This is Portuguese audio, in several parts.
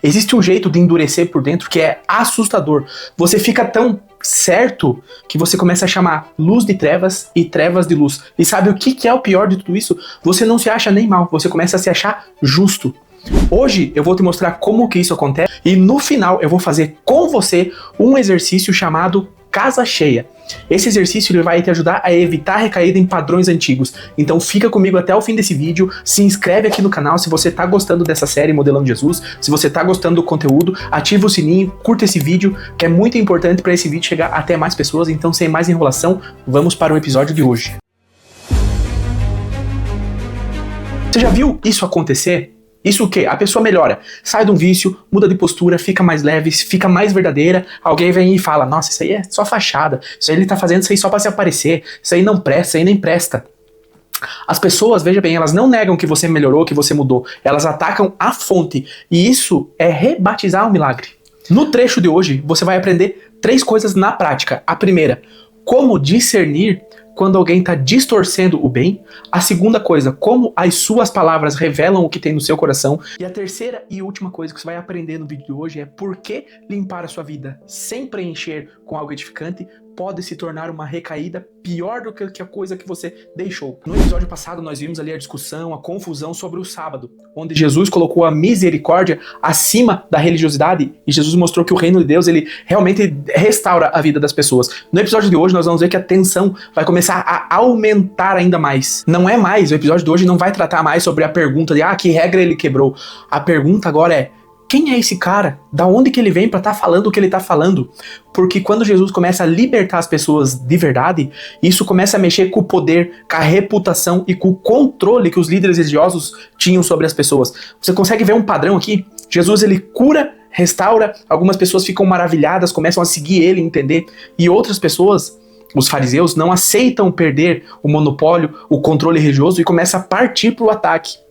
Existe um jeito de endurecer por dentro que é assustador. Você fica tão certo que você começa a chamar luz de trevas e trevas de luz. E sabe o que é o pior de tudo isso? Você não se acha nem mal, você começa a se achar justo. Hoje eu vou te mostrar como que isso acontece e no final eu vou fazer com você um exercício chamado casa cheia. Esse exercício ele vai te ajudar a evitar recaída em padrões antigos. Então fica comigo até o fim desse vídeo, se inscreve aqui no canal se você tá gostando dessa série Modelando Jesus, se você tá gostando do conteúdo, ativa o sininho, curta esse vídeo, que é muito importante para esse vídeo chegar até mais pessoas. Então sem mais enrolação, vamos para o episódio de hoje. Você já viu isso acontecer? Isso o quê? A pessoa melhora, sai de um vício, muda de postura, fica mais leve, fica mais verdadeira. Alguém vem e fala, nossa, isso aí é só fachada, isso aí ele tá fazendo isso aí só pra se aparecer, isso aí não presta, isso aí nem presta. As pessoas, veja bem, elas não negam que você melhorou, que você mudou, elas atacam a fonte, e isso é rebatizar o milagre. No trecho de hoje, você vai aprender 3 coisas na prática. A primeira, como discernir quando alguém está distorcendo o bem. A segunda coisa, como as suas palavras revelam o que tem no seu coração. E a terceira e última coisa que você vai aprender no vídeo de hoje é por que limpar a sua vida sem preencher com algo edificante pode se tornar uma recaída pior do que a coisa que você deixou. No episódio passado nós vimos ali a discussão, a confusão sobre o sábado, onde Jesus colocou a misericórdia acima da religiosidade e Jesus mostrou que o reino de Deus ele realmente restaura a vida das pessoas. No episódio de hoje nós vamos ver que a tensão vai começar a aumentar ainda mais. Não é mais, o episódio de hoje não vai tratar mais sobre a pergunta de que regra ele quebrou. A pergunta agora é, quem é esse cara? Da onde que ele vem para estar falando o que ele está falando? Porque quando Jesus começa a libertar as pessoas de verdade, isso começa a mexer com o poder, com a reputação e com o controle que os líderes religiosos tinham sobre as pessoas. Você consegue ver um padrão aqui? Jesus ele cura, restaura, algumas pessoas ficam maravilhadas, começam a seguir ele, entender, e outras pessoas, os fariseus, não aceitam perder o monopólio, o controle religioso e começam a partir para o ataque.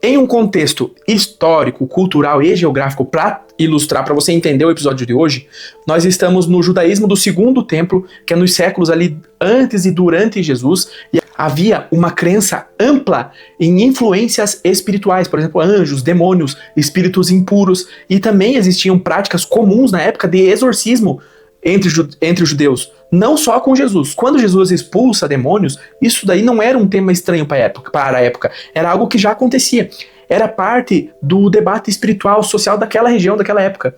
Em um contexto histórico, cultural e geográfico, para ilustrar, para você entender o episódio de hoje, nós estamos no judaísmo do segundo templo, que é nos séculos ali antes e durante Jesus, e havia uma crença ampla em influências espirituais, por exemplo, anjos, demônios, espíritos impuros, e também existiam práticas comuns na época de exorcismo entre os judeus, não só com Jesus. Quando Jesus expulsa demônios, isso daí não era um tema estranho para a época, era algo que já acontecia, era parte do debate espiritual, social daquela região, daquela época.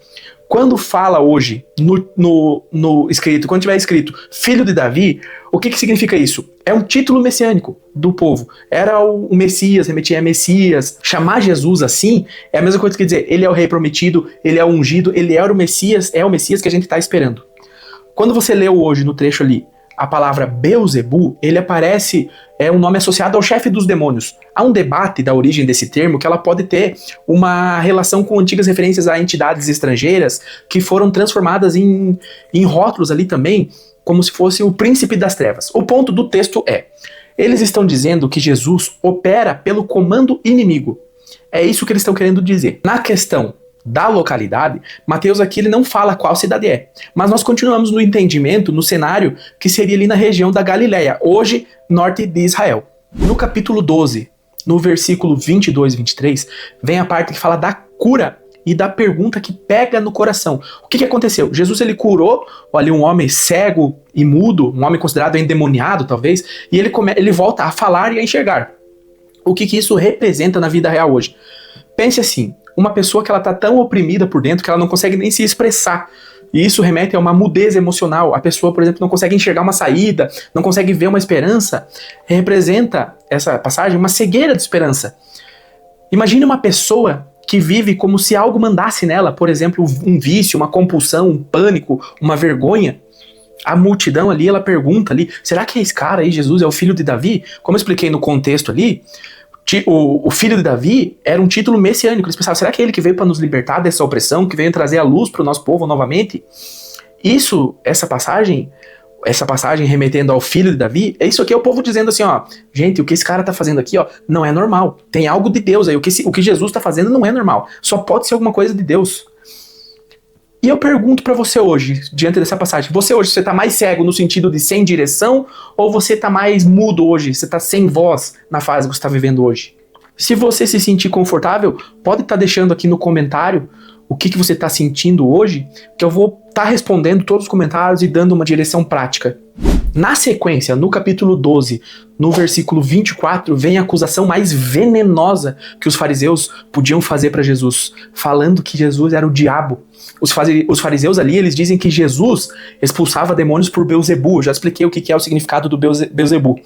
Quando fala hoje, no escrito, quando tiver escrito Filho de Davi, o que significa isso? É um título messiânico do povo. Era o Messias, remetia a Messias. Chamar Jesus assim é a mesma coisa que dizer, ele é o rei prometido, ele é o ungido, ele é o Messias que a gente está esperando. Quando você leu hoje no trecho ali a palavra Beelzebu, ele aparece, é um nome associado ao chefe dos demônios. Há um debate da origem desse termo que ela pode ter uma relação com antigas referências a entidades estrangeiras que foram transformadas em rótulos ali também, como se fosse o príncipe das trevas. O ponto do texto é, eles estão dizendo que Jesus opera pelo comando inimigo. É isso que eles estão querendo dizer. Na questão da localidade, Mateus aqui ele não fala qual cidade é, mas nós continuamos no entendimento, no cenário que seria ali na região da Galileia, hoje norte de Israel. No capítulo 12, no versículo 22 e 23, vem a parte que fala da cura e da pergunta que pega no coração. O que aconteceu? Jesus ele curou ali um homem cego e mudo, um homem considerado endemoniado talvez, e ele volta a falar e a enxergar. O que isso representa na vida real hoje? Pense assim, uma pessoa que ela está tão oprimida por dentro que ela não consegue nem se expressar. E isso remete a uma mudez emocional. A pessoa, por exemplo, não consegue enxergar uma saída, não consegue ver uma esperança. Representa, essa passagem, uma cegueira de esperança. Imagine uma pessoa que vive como se algo mandasse nela, por exemplo, um vício, uma compulsão, um pânico, uma vergonha. A multidão ali, ela pergunta ali, será que esse cara aí, Jesus, é o filho de Davi? Como eu expliquei no contexto ali, o filho de Davi era um título messiânico. Eles pensavam, será que é ele que veio para nos libertar dessa opressão, que veio trazer a luz para o nosso povo novamente? Essa passagem remetendo ao filho de Davi, é isso aqui, é o povo dizendo assim, ó, gente, o que esse cara tá fazendo aqui, ó, não é normal. Tem algo de Deus aí, o que Jesus tá fazendo não é normal. Só pode ser alguma coisa de Deus. E eu pergunto pra você hoje, diante dessa passagem, você tá mais cego no sentido de sem direção, ou você tá mais mudo hoje, você tá sem voz na fase que você tá vivendo hoje? Se você se sentir confortável, pode estar deixando aqui no comentário o que você está sentindo hoje, que eu vou estar respondendo todos os comentários e dando uma direção prática. Na sequência, no capítulo 12, no versículo 24, vem a acusação mais venenosa que os fariseus podiam fazer para Jesus, falando que Jesus era o diabo. Os fariseus ali, eles dizem que Jesus expulsava demônios por Beelzebul. Eu já expliquei o que é o significado do Beelzebul.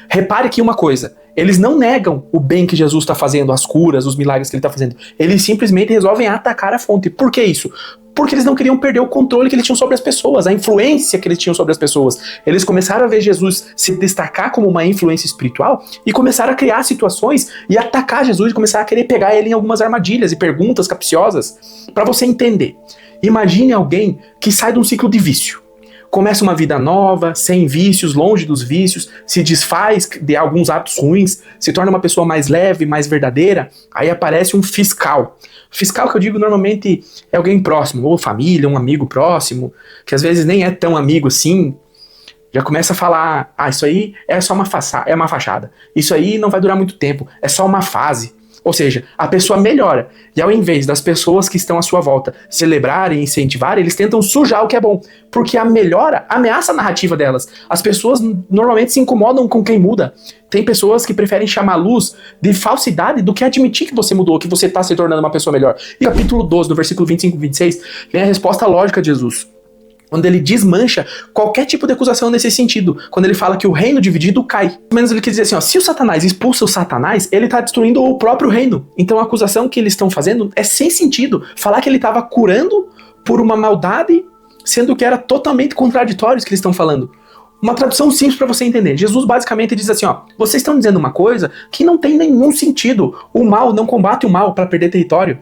Repare aqui uma coisa, eles não negam o bem que Jesus está fazendo, as curas, os milagres que ele está fazendo. Eles simplesmente resolvem atacar a fonte. Por que isso? Porque eles não queriam perder o controle que eles tinham sobre as pessoas, a influência que eles tinham sobre as pessoas. Eles começaram a ver Jesus se destacar como uma influência espiritual e começaram a criar situações e atacar Jesus e começaram a querer pegar ele em algumas armadilhas e perguntas capciosas. Para você entender, imagine alguém que sai de um ciclo de vício. Começa uma vida nova, sem vícios, longe dos vícios, se desfaz de alguns hábitos ruins, se torna uma pessoa mais leve, mais verdadeira, aí aparece um fiscal. Fiscal que eu digo normalmente é alguém próximo, ou família, um amigo próximo, que às vezes nem é tão amigo assim, já começa a falar, isso aí é só uma fachada, isso aí não vai durar muito tempo, é só uma fase. Ou seja, a pessoa melhora. E ao invés das pessoas que estão à sua volta celebrarem e incentivarem, eles tentam sujar o que é bom. Porque a melhora ameaça a narrativa delas. As pessoas normalmente se incomodam com quem muda. Tem pessoas que preferem chamar a luz de falsidade do que admitir que você mudou, que você está se tornando uma pessoa melhor. E no capítulo 12, no versículo 25 e 26, vem a resposta lógica de Jesus, onde ele desmancha qualquer tipo de acusação nesse sentido, quando ele fala que o reino dividido cai. Pelo menos ele quer dizer assim, se o Satanás expulsa o Satanás, ele está destruindo o próprio reino. Então a acusação que eles estão fazendo é sem sentido. Falar que ele estava curando por uma maldade, sendo que era totalmente contraditório isso que eles estão falando. Uma tradução simples para você entender. Jesus basicamente diz assim, vocês estão dizendo uma coisa que não tem nenhum sentido. O mal não combate o mal para perder território.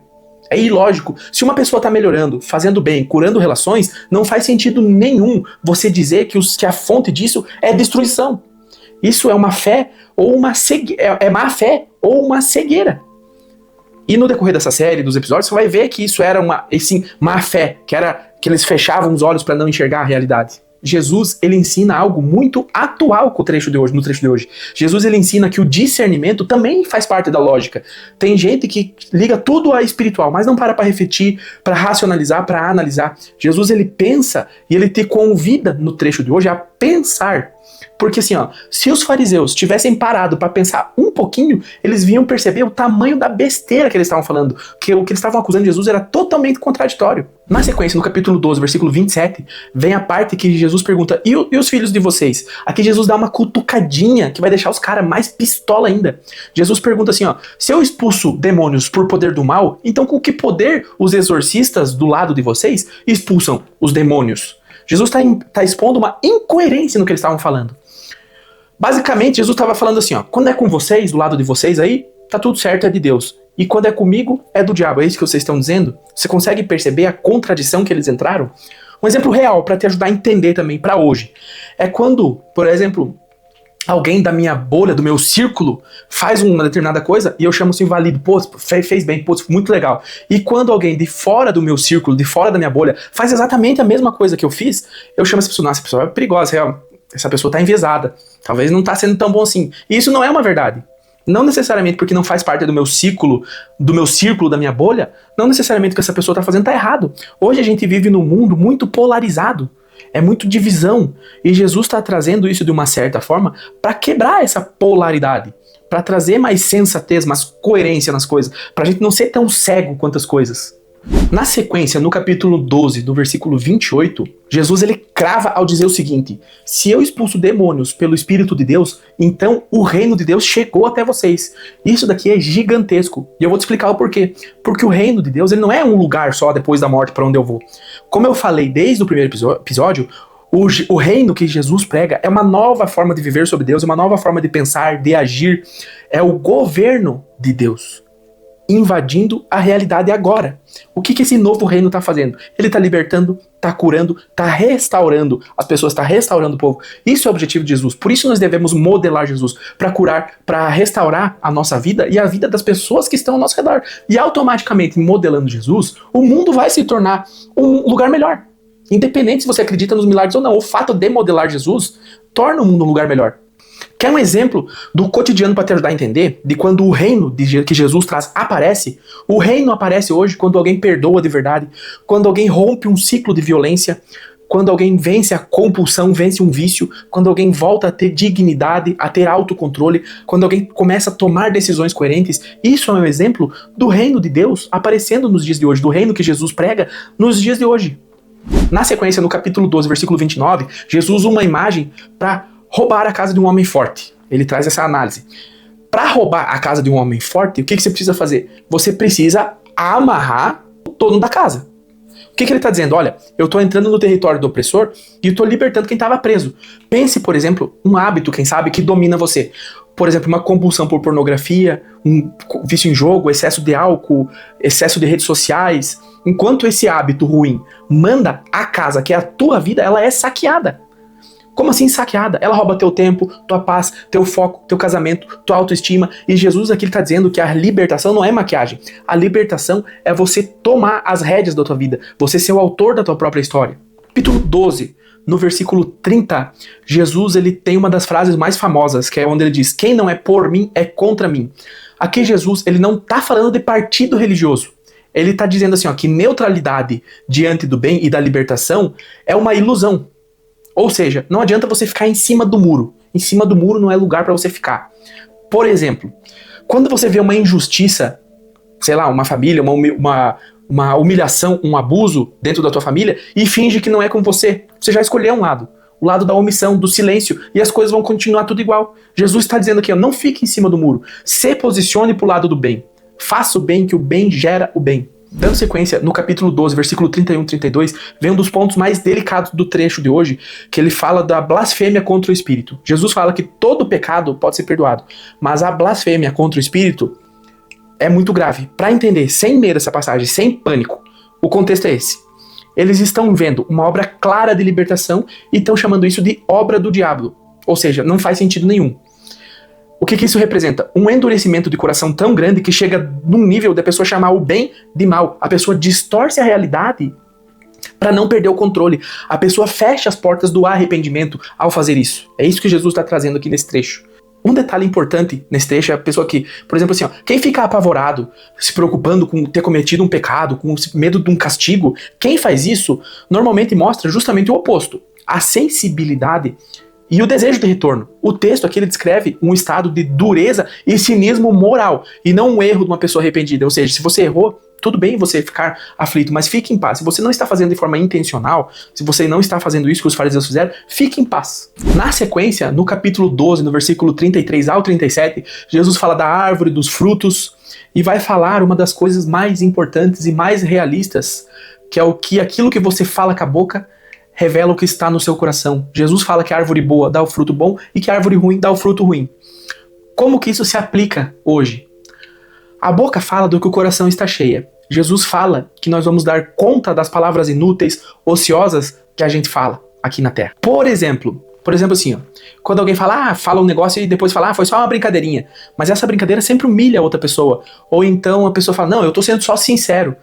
É ilógico. Se uma pessoa está melhorando, fazendo bem, curando relações, não faz sentido nenhum você dizer que a fonte disso é destruição. Isso é uma fé ou uma é má fé ou uma cegueira. E no decorrer dessa série, dos episódios, você vai ver que isso era uma má fé, que eles fechavam os olhos para não enxergar a realidade. Jesus, ele ensina algo muito atual no trecho de hoje. Jesus, ele ensina que o discernimento também faz parte da lógica. Tem gente que liga tudo a espiritual, mas não para refletir, para racionalizar, para analisar. Jesus, ele pensa e ele te convida no trecho de hoje a pensar. Porque assim, se os fariseus tivessem parado para pensar um pouquinho, eles vinham perceber o tamanho da besteira que eles estavam falando, que o que eles estavam acusando de Jesus era totalmente contraditório. Na sequência, no capítulo 12, versículo 27, vem a parte que Jesus pergunta, e os filhos de vocês? Aqui Jesus dá uma cutucadinha que vai deixar os caras mais pistola ainda. Jesus pergunta assim, se eu expulso demônios por poder do mal, então com que poder os exorcistas do lado de vocês expulsam os demônios? Jesus está expondo uma incoerência no que eles estavam falando. Basicamente, Jesus estava falando assim, quando é com vocês, do lado de vocês aí, tá tudo certo, é de Deus. E quando é comigo, é do diabo. É isso que vocês estão dizendo? Você consegue perceber a contradição que eles entraram? Um exemplo real, para te ajudar a entender também, para hoje, é quando, por exemplo, alguém da minha bolha, do meu círculo, faz uma determinada coisa e eu chamo assim válido, fez bem, muito legal. E quando alguém de fora do meu círculo, de fora da minha bolha, faz exatamente a mesma coisa que eu fiz, eu chamo essa pessoa, nossa, essa pessoa é perigosa, essa pessoa tá enviesada, talvez não tá sendo tão bom assim. E isso não é uma verdade. Não necessariamente porque não faz parte do meu círculo, da minha bolha, não necessariamente o que essa pessoa tá fazendo tá errado. Hoje a gente vive num mundo muito polarizado. É muito divisão. E Jesus está trazendo isso de uma certa forma para quebrar essa polaridade. Para trazer mais sensatez, mais coerência nas coisas. Para a gente não ser tão cego quanto as coisas. Na sequência, no capítulo 12, do versículo 28, Jesus ele crava ao dizer o seguinte: se eu expulso demônios pelo Espírito de Deus, então o reino de Deus chegou até vocês. Isso daqui é gigantesco. E eu vou te explicar o porquê. Porque o reino de Deus ele não é um lugar só depois da morte para onde eu vou. Como eu falei desde o primeiro episódio, o reino que Jesus prega é uma nova forma de viver sobre Deus, é uma nova forma de pensar, de agir. É o governo de Deus invadindo a realidade agora. O que esse novo reino está fazendo? Ele está libertando, está curando, está restaurando as pessoas, está restaurando o povo. Isso é o objetivo de Jesus. Por isso nós devemos modelar Jesus, para curar, para restaurar a nossa vida e a vida das pessoas que estão ao nosso redor. E automaticamente, modelando Jesus, o mundo vai se tornar um lugar melhor. Independente se você acredita nos milagres ou não, o fato de modelar Jesus torna o mundo um lugar melhor. Quer um exemplo do cotidiano para te ajudar a entender? De quando o reino que Jesus traz aparece? O reino aparece hoje quando alguém perdoa de verdade, quando alguém rompe um ciclo de violência, quando alguém vence a compulsão, vence um vício, quando alguém volta a ter dignidade, a ter autocontrole, quando alguém começa a tomar decisões coerentes. Isso é um exemplo do reino de Deus aparecendo nos dias de hoje, do reino que Jesus prega nos dias de hoje. Na sequência, no capítulo 12, versículo 29, Jesus usa uma imagem para roubar a casa de um homem forte. Ele traz essa análise. Para roubar a casa de um homem forte, o que você precisa fazer? Você precisa amarrar o dono da casa. O que ele está dizendo? Olha, eu estou entrando no território do opressor e estou libertando quem estava preso. Pense, por exemplo, um hábito, quem sabe, que domina você. Por exemplo, uma compulsão por pornografia, um vício em jogo, excesso de álcool, excesso de redes sociais. Enquanto esse hábito ruim manda a casa, que é a tua vida, ela é saqueada. Como assim saqueada? Ela rouba teu tempo, tua paz, teu foco, teu casamento, tua autoestima. E Jesus aqui está dizendo que a libertação não é maquiagem. A libertação é você tomar as rédeas da tua vida. Você ser o autor da tua própria história. Capítulo 12, no versículo 30, Jesus ele tem uma das frases mais famosas, que é onde ele diz: quem não é por mim é contra mim. Aqui Jesus ele não está falando de partido religioso. Ele está dizendo assim, ó, que neutralidade diante do bem e da libertação é uma ilusão. Ou seja, não adianta você ficar em cima do muro. Em cima do muro não é lugar para você ficar. Por exemplo, quando você vê uma injustiça, sei lá, uma família, uma humilhação, um abuso dentro da tua família e finge que não é com você, você já escolheu um lado. O lado da omissão, do silêncio, e as coisas vão continuar tudo igual. Jesus está dizendo aqui, ó, não fique em cima do muro. Se posicione para o lado do bem. Faça o bem, que o bem gera o bem. Dando sequência, no capítulo 12, versículo 31 e 32, vem um dos pontos mais delicados do trecho de hoje, que ele fala da blasfêmia contra o Espírito. Jesus fala que todo pecado pode ser perdoado, mas a blasfêmia contra o Espírito é muito grave. Para entender, sem medo essa passagem, sem pânico, o contexto é esse. Eles estão vendo uma obra clara de libertação e estão chamando isso de obra do diabo. Ou seja, não faz sentido nenhum. O que isso representa? Um endurecimento de coração tão grande que chega num nível da pessoa chamar o bem de mal. A pessoa distorce a realidade para não perder o controle. A pessoa fecha as portas do arrependimento ao fazer isso. É isso que Jesus está trazendo aqui nesse trecho. Um detalhe importante nesse trecho é a pessoa que, por exemplo assim, ó, quem fica apavorado, se preocupando com ter cometido um pecado, com medo de um castigo, quem faz isso normalmente mostra justamente o oposto. A sensibilidade e o desejo de retorno. O texto aqui ele descreve um estado de dureza e cinismo moral, e não um erro de uma pessoa arrependida. Ou seja, se você errou, tudo bem você ficar aflito, mas fique em paz. Se você não está fazendo de forma intencional, se você não está fazendo isso que os fariseus fizeram, fique em paz. Na sequência, no capítulo 12, no versículo 33 ao 37, Jesus fala da árvore, dos frutos, e vai falar uma das coisas mais importantes e mais realistas, que é aquilo que você fala com a boca revela o que está no seu coração. Jesus fala que a árvore boa dá o fruto bom e que a árvore ruim dá o fruto ruim. Como que isso se aplica hoje? A boca fala do que o coração está cheia. Jesus fala que nós vamos dar conta das palavras inúteis, ociosas que a gente fala aqui na Terra. Por exemplo assim, ó, quando alguém fala um negócio e depois fala, foi só uma brincadeirinha. Mas essa brincadeira sempre humilha a outra pessoa. Ou então a pessoa fala, não, eu tô sendo só sincero.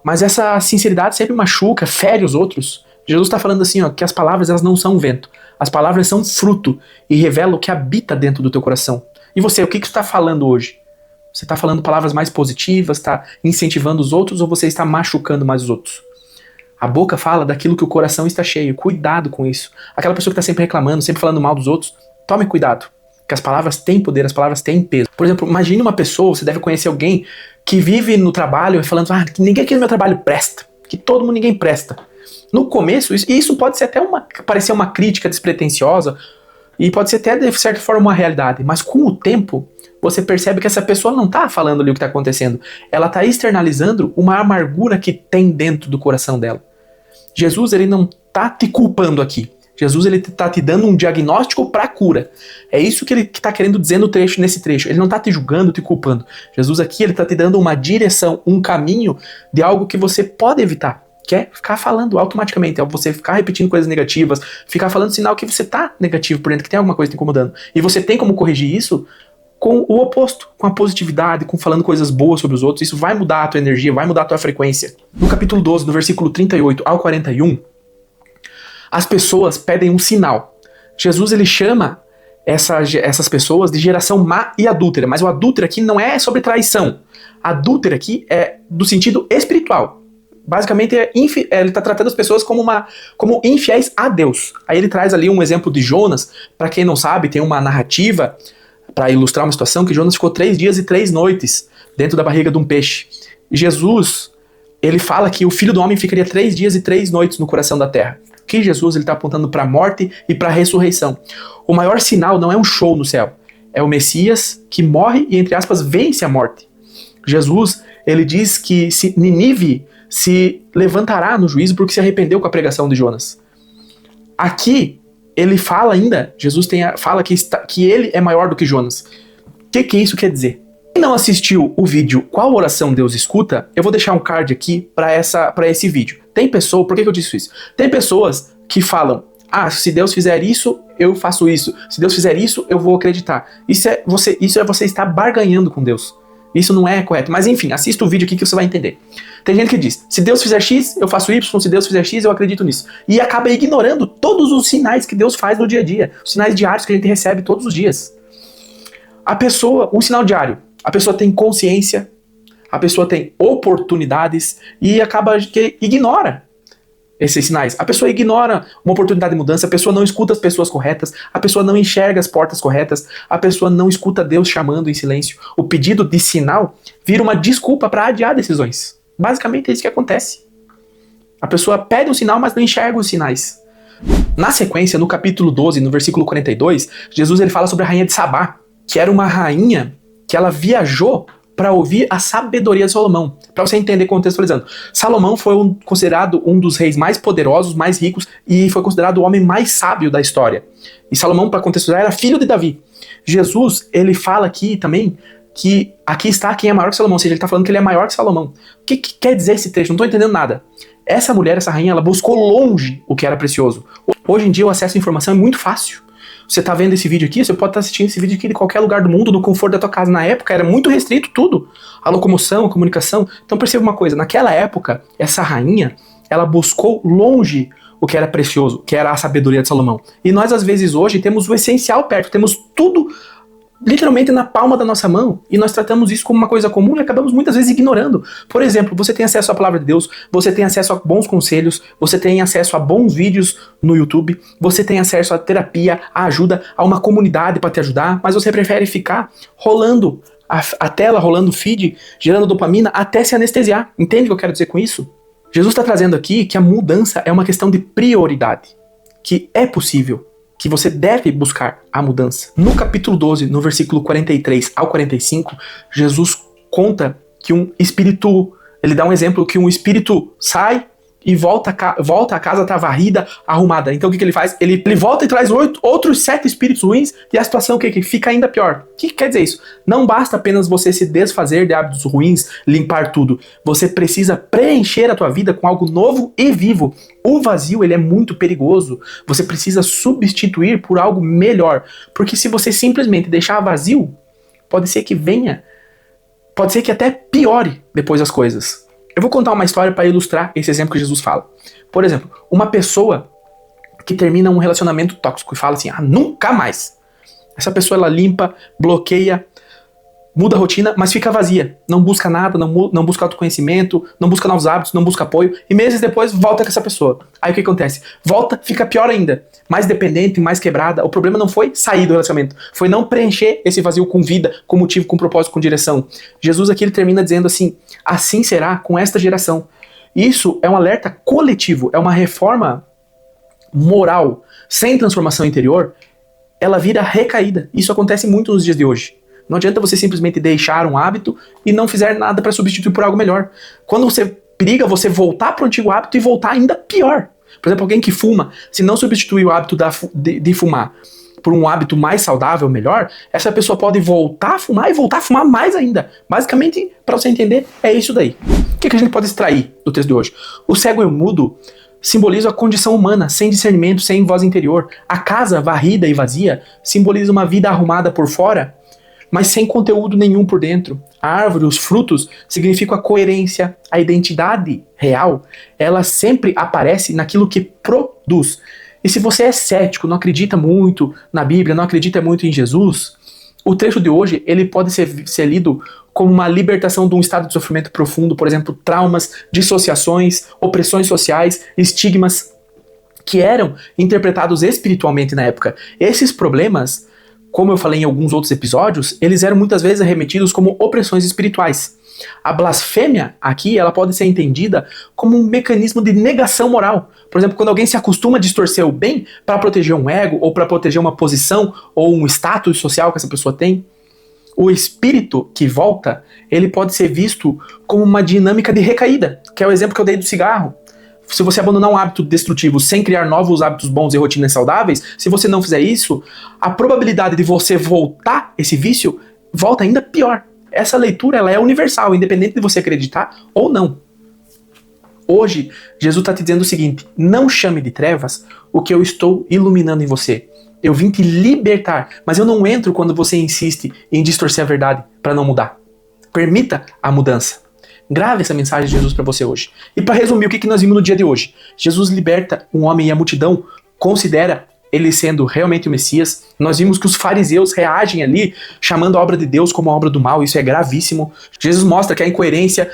Mas essa sinceridade sempre machuca, fere os outros. Jesus está falando assim, ó, que as palavras elas não são vento. As palavras são fruto e revelam o que habita dentro do teu coração. E você, o que você está falando hoje? Você está falando palavras mais positivas, está incentivando os outros ou você está machucando mais os outros? A boca fala daquilo que o coração está cheio. Cuidado com isso. Aquela pessoa que está sempre reclamando, sempre falando mal dos outros, tome cuidado. Que as palavras têm poder, as palavras têm peso. Por exemplo, imagine uma pessoa, você deve conhecer alguém que vive no trabalho falando, que ninguém aqui no meu trabalho presta. Que todo mundo, ninguém presta. No começo, isso pode ser até parecer uma crítica despretensiosa e pode ser até de certa forma uma realidade, mas com o tempo você percebe que essa pessoa não está falando ali o que está acontecendo, ela está externalizando uma amargura que tem dentro do coração dela. Jesus ele não está te culpando aqui, Jesus ele está te dando um diagnóstico para a cura. É isso que ele está querendo dizer nesse trecho. Ele não está te julgando, te culpando. Jesus aqui ele está te dando uma direção, um caminho de algo que você pode evitar. Que é ficar falando automaticamente, é você ficar repetindo coisas negativas, ficar falando sinal que você tá negativo por dentro, que tem alguma coisa te incomodando. E você tem como corrigir isso com o oposto, com a positividade, com falando coisas boas sobre os outros. Isso vai mudar a tua energia, vai mudar a tua frequência. No capítulo 12, do versículo 38 ao 41, as pessoas pedem um sinal. Jesus ele chama essas pessoas de geração má e adúltera. Mas o adúltero aqui não é sobre traição. Adúltero aqui é do sentido espiritual. Basicamente, ele está tratando as pessoas como infiéis a Deus. Aí ele traz ali um exemplo de Jonas. Para quem não sabe, tem uma narrativa para ilustrar uma situação que Jonas ficou 3 dias e 3 noites dentro da barriga de um peixe. E Jesus, ele fala que o Filho do Homem ficaria 3 dias e 3 noites no coração da terra. Que Jesus está apontando para a morte e para a ressurreição. O maior sinal não é um show no céu. É o Messias que morre e, entre aspas, vence a morte. Jesus, ele diz que Nínive se levantará no juízo porque se arrependeu com a pregação de Jonas. Aqui, ele fala ainda, Jesus fala que ele é maior do que Jonas. O que isso quer dizer? Quem não assistiu o vídeo Qual Oração Deus Escuta, eu vou deixar um card aqui para esse vídeo. Tem pessoa, por que eu disse isso? Tem pessoas que falam, se Deus fizer isso, eu faço isso. Se Deus fizer isso, eu vou acreditar. Isso é você estar barganhando com Deus. Isso não é correto. Mas enfim, assista o vídeo aqui que você vai entender. Tem gente que diz, se Deus fizer X, eu faço Y. Se Deus fizer X, eu acredito nisso. E acaba ignorando todos os sinais que Deus faz no dia a dia. Os sinais diários que a gente recebe todos os dias. Um sinal diário. A pessoa tem consciência, a pessoa tem oportunidades e acaba que ignora esses sinais. A pessoa ignora uma oportunidade de mudança, a pessoa não escuta as pessoas corretas, a pessoa não enxerga as portas corretas, a pessoa não escuta Deus chamando em silêncio. O pedido de sinal vira uma desculpa para adiar decisões. Basicamente é isso que acontece. A pessoa pede um sinal, mas não enxerga os sinais. Na sequência, no capítulo 12, no versículo 42, Jesus ele fala sobre a rainha de Sabá, que era uma rainha que ela viajou para ouvir a sabedoria de Salomão. Para você entender contextualizando. Salomão foi considerado um dos reis mais poderosos, mais ricos, e foi considerado o homem mais sábio da história. E Salomão, para contextualizar, era filho de Davi. Jesus, ele fala aqui também que aqui está quem é maior que Salomão, ou seja, ele está falando que ele é maior que Salomão. O que quer dizer esse trecho? Não estou entendendo nada. Essa mulher, essa rainha, ela buscou longe o que era precioso. Hoje em dia o acesso à informação é muito fácil. Você tá vendo esse vídeo aqui, você pode estar assistindo esse vídeo aqui de qualquer lugar do mundo, no conforto da tua casa. Na época era muito restrito tudo. A locomoção, a comunicação. Então perceba uma coisa, naquela época, essa rainha, ela buscou longe o que era precioso, que era a sabedoria de Salomão. E nós, às vezes, hoje, temos o essencial perto, temos tudo literalmente na palma da nossa mão, e nós tratamos isso como uma coisa comum e acabamos muitas vezes ignorando. Por exemplo, você tem acesso à palavra de Deus, você tem acesso a bons conselhos, você tem acesso a bons vídeos no YouTube, você tem acesso a terapia, a ajuda, a uma comunidade para te ajudar, mas você prefere ficar rolando a tela, rolando o feed, gerando dopamina até se anestesiar. Entende o que eu quero dizer com isso? Jesus está trazendo aqui que a mudança é uma questão de prioridade, que é possível, que você deve buscar a mudança. No capítulo 12, no versículo 43 ao 45, Jesus conta que ele dá um exemplo que um espírito sai e volta a casa tá varrida, arrumada. Então o que ele faz? Ele volta e traz outros 7 espíritos ruins e a situação que fica ainda pior. O que quer dizer isso? Não basta apenas você se desfazer de hábitos ruins, limpar tudo. Você precisa preencher a tua vida com algo novo e vivo. O vazio, ele é muito perigoso. Você precisa substituir por algo melhor. Porque se você simplesmente deixar vazio, pode ser que até piore depois as coisas. Eu vou contar uma história para ilustrar esse exemplo que Jesus fala. Por exemplo, uma pessoa que termina um relacionamento tóxico e fala assim, nunca mais. Essa pessoa, ela limpa, bloqueia, muda a rotina, mas fica vazia. Não busca nada, não busca autoconhecimento, não busca novos hábitos, não busca apoio. E meses depois, volta com essa pessoa. Aí o que acontece? Volta, fica pior ainda. Mais dependente, mais quebrada. O problema não foi sair do relacionamento. Foi não preencher esse vazio com vida, com motivo, com propósito, com direção. Jesus aqui ele termina dizendo assim será com esta geração. Isso é um alerta coletivo. É uma reforma moral. Sem transformação interior, ela vira recaída. Isso acontece muito nos dias de hoje. Não adianta você simplesmente deixar um hábito e não fizer nada para substituir por algo melhor. Quando você periga você voltar para o antigo hábito e voltar ainda pior. Por exemplo, alguém que fuma, se não substituir o hábito de fumar por um hábito mais saudável, melhor, essa pessoa pode voltar a fumar e voltar a fumar mais ainda. Basicamente, para você entender, é isso daí. O que a gente pode extrair do texto de hoje? O cego e o mudo simbolizam a condição humana, sem discernimento, sem voz interior. A casa varrida e vazia simboliza uma vida arrumada por fora, mas sem conteúdo nenhum por dentro. A árvore, os frutos, significam a coerência, a identidade real. Ela sempre aparece naquilo que produz. E se você é cético, não acredita muito na Bíblia, não acredita muito em Jesus, o trecho de hoje ele pode ser lido como uma libertação de um estado de sofrimento profundo, por exemplo, traumas, dissociações, opressões sociais, estigmas que eram interpretados espiritualmente na época. Esses problemas, como eu falei em alguns outros episódios, eles eram muitas vezes remetidos como opressões espirituais. A blasfêmia aqui, ela pode ser entendida como um mecanismo de negação moral. Por exemplo, quando alguém se acostuma a distorcer o bem para proteger um ego, ou para proteger uma posição, ou um status social que essa pessoa tem. O espírito que volta, ele pode ser visto como uma dinâmica de recaída, que é o exemplo que eu dei do cigarro. Se você abandonar um hábito destrutivo sem criar novos hábitos bons e rotinas saudáveis, se você não fizer isso, a probabilidade de você voltar esse vício volta ainda pior. Essa leitura ela é universal, independente de você acreditar ou não. Hoje, Jesus está te dizendo o seguinte: não chame de trevas o que eu estou iluminando em você. Eu vim te libertar, mas eu não entro quando você insiste em distorcer a verdade para não mudar. Permita a mudança. Grave essa mensagem de Jesus para você hoje. E para resumir, o que nós vimos no dia de hoje? Jesus liberta um homem e a multidão considera ele sendo realmente o Messias. Nós vimos que os fariseus reagem ali, chamando a obra de Deus como a obra do mal. Isso é gravíssimo. Jesus mostra que a incoerência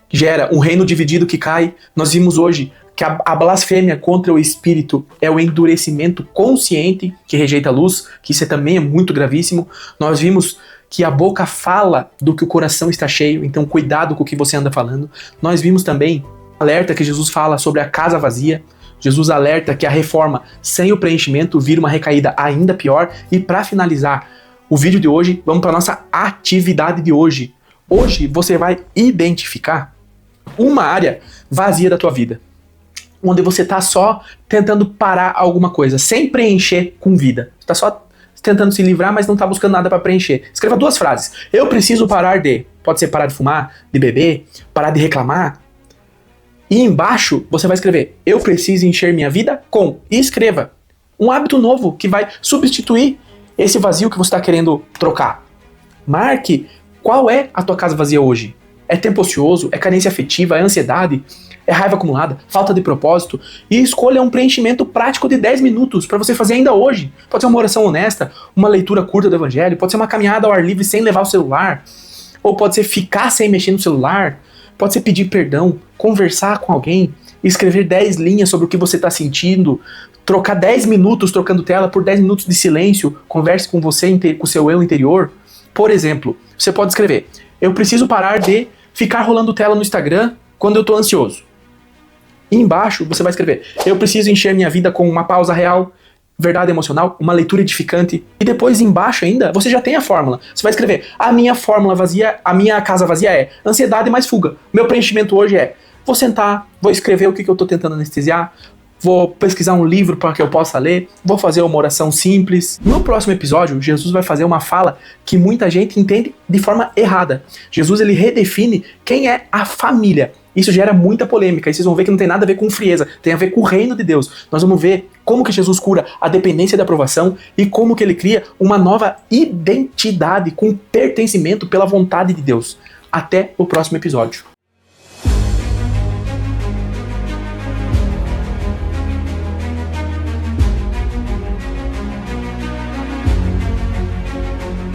gera um reino dividido que cai. Nós vimos hoje que a blasfêmia contra o Espírito é o endurecimento consciente que rejeita a luz, que isso também é muito gravíssimo. Nós vimos que a boca fala do que o coração está cheio, então cuidado com o que você anda falando. Nós vimos também alerta que Jesus fala sobre a casa vazia. Jesus alerta que a reforma sem o preenchimento vira uma recaída ainda pior. E para finalizar o vídeo de hoje, vamos para a nossa atividade de hoje. Hoje você vai identificar uma área vazia da tua vida, onde você está só tentando parar alguma coisa, sem preencher com vida. Você está só tentando se livrar, mas não está buscando nada para preencher. Escreva 2 frases. Eu preciso parar de... Pode ser parar de fumar, de beber, parar de reclamar. E embaixo você vai escrever: eu preciso encher minha vida com... E escreva um hábito novo que vai substituir esse vazio que você está querendo trocar. Marque qual é a tua casa vazia hoje. É tempo ocioso? É carência afetiva? É ansiedade? É raiva acumulada? Falta de propósito? E escolha um preenchimento prático de 10 minutos para você fazer ainda hoje. Pode ser uma oração honesta, uma leitura curta do evangelho, pode ser uma caminhada ao ar livre sem levar o celular, ou pode ser ficar sem mexer no celular, pode ser pedir perdão, conversar com alguém, escrever 10 linhas sobre o que você está sentindo, trocar 10 minutos trocando tela por 10 minutos de silêncio, converse com você, com o seu eu interior. Por exemplo, você pode escrever: eu preciso parar de ficar rolando tela no Instagram quando eu estou ansioso. E embaixo você vai escrever: eu preciso encher minha vida com uma pausa real, verdade emocional, uma leitura edificante. E depois embaixo ainda você já tem a fórmula. Você vai escrever: a minha fórmula vazia, a minha casa vazia é ansiedade mais fuga. Meu preenchimento hoje é: vou sentar, vou escrever o que eu estou tentando anestesiar, vou pesquisar um livro para que eu possa ler, vou fazer uma oração simples. No próximo episódio, Jesus vai fazer uma fala que muita gente entende de forma errada. Jesus ele redefine quem é a família. Isso gera muita polêmica, e vocês vão ver que não tem nada a ver com frieza, tem a ver com o reino de Deus. Nós vamos ver como que Jesus cura a dependência da aprovação e como que ele cria uma nova identidade com pertencimento pela vontade de Deus. Até o próximo episódio.